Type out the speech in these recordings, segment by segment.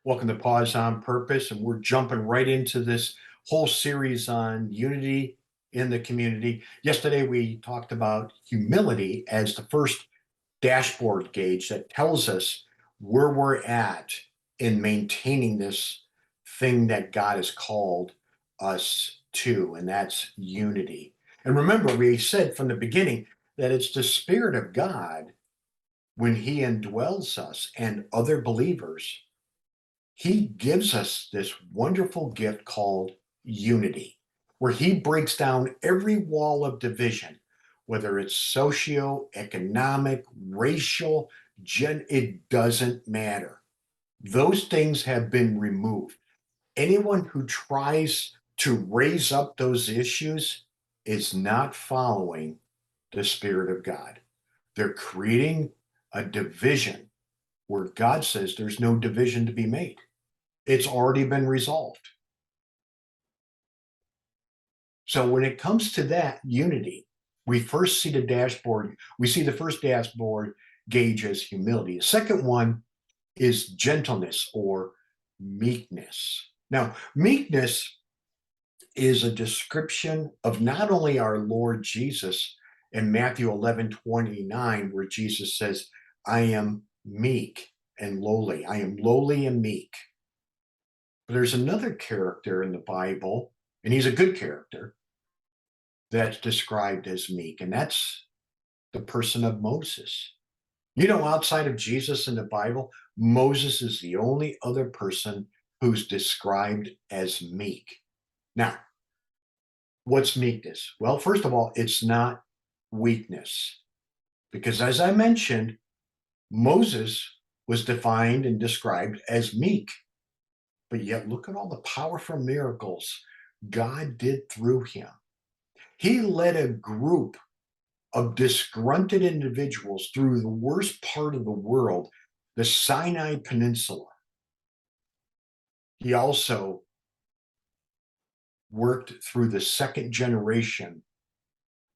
Welcome to Pause on Purpose, and we're jumping right into this whole series on unity in the community. Yesterday, we talked about humility as the first dashboard gauge that tells us where we're at in maintaining this thing that God has called us to, and that's unity. And remember, we said from the beginning that it's the Spirit of God when He indwells us and other believers. He gives us this wonderful gift called unity, where he breaks down every wall of division, whether it's socio-economic, racial, it doesn't matter. Those things have been removed. Anyone who tries to raise up those issues is not following the Spirit of God. They're creating a division where God says there's no division to be made. It's already been resolved. So when it comes to that unity, we first see the dashboard. We see the first dashboard gauge as humility. The second one is gentleness or meekness. Now, meekness is a description of not only our Lord Jesus in Matthew 11:29, where Jesus says, I am meek and lowly. I am lowly and meek. But there's another character in the Bible, and he's a good character, that's described as meek, and that's the person of Moses. You know, outside of Jesus in the Bible, Moses is the only other person who's described as meek. Now, what's meekness? Well, first of all, it's not weakness, because as I mentioned, Moses was defined and described as meek. But yet, look at all the powerful miracles God did through him. He led a group of disgruntled individuals through the worst part of the world, the Sinai Peninsula. He also worked through the second generation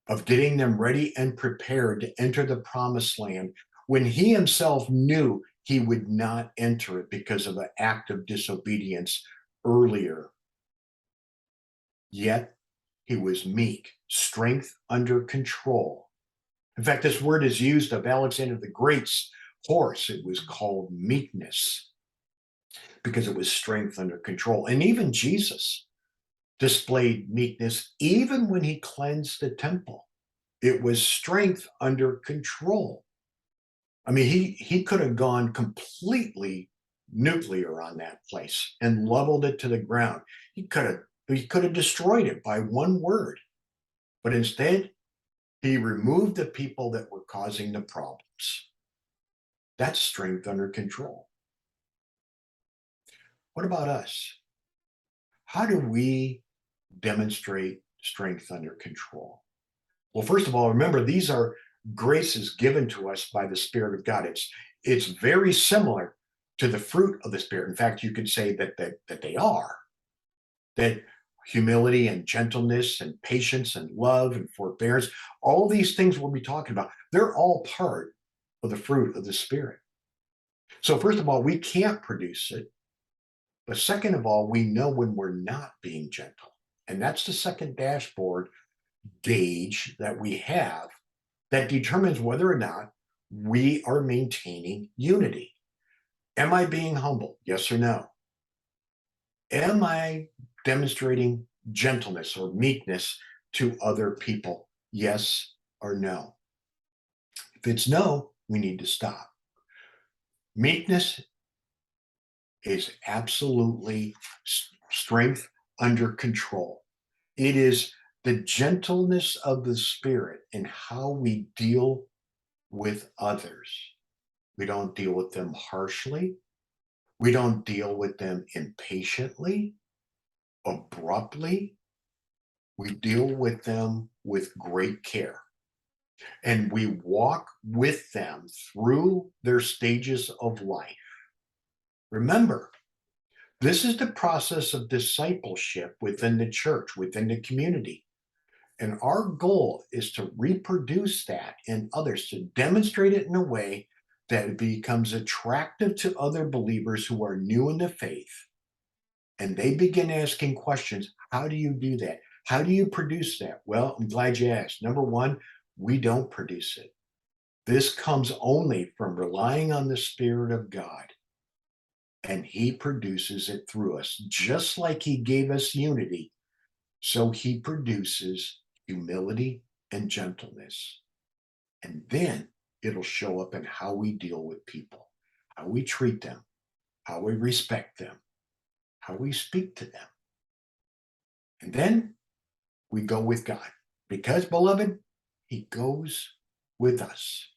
of getting them ready and prepared to enter the promised land when he himself knew he would not enter it because of an act of disobedience earlier. Yet he was meek, strength under control. In fact, this word is used of Alexander the Great's horse. It was called meekness because it was strength under control. And even Jesus displayed meekness even when he cleansed the temple. It was strength under control. I mean, he could have gone completely nuclear on that place and leveled it to the ground. He could have destroyed it by one word. But instead, he removed the people that were causing the problems. That's strength under control. What about us? How do we demonstrate strength under control? Well, first of all, remember, these are graces given to us by the Spirit of God. It's very similar to the fruit of the Spirit. In fact, you could say that they are. That humility and gentleness and patience and love and forbearance, all these things we'll be talking about, they're all part of the fruit of the Spirit. So first of all, we can't produce it. But second of all, we know when we're not being gentle. And that's the second dashboard gauge that we have that determines whether or not we are maintaining unity. Am I being humble? Yes or no? Am I demonstrating gentleness or meekness to other people? Yes or no? If it's no, we need to stop. Meekness is absolutely strength under control. It is the gentleness of the Spirit in how we deal with others. We don't deal with them harshly. We don't deal with them impatiently, abruptly. We deal with them with great care. And we walk with them through their stages of life. Remember, this is the process of discipleship within the church, within the community. And our goal is to reproduce that in others, to demonstrate it in a way that it becomes attractive to other believers who are new in the faith, and they begin asking questions. How do you do that? How do you produce that? Well, I'm glad you asked. Number one, we don't produce it. This comes only from relying on the Spirit of God, and He produces it through us. Just like He gave us unity, so He produces humility and gentleness. And then it'll show up in how we deal with people, how we treat them, how we respect them, how we speak to them. And then we go with God. Because, beloved, He goes with us.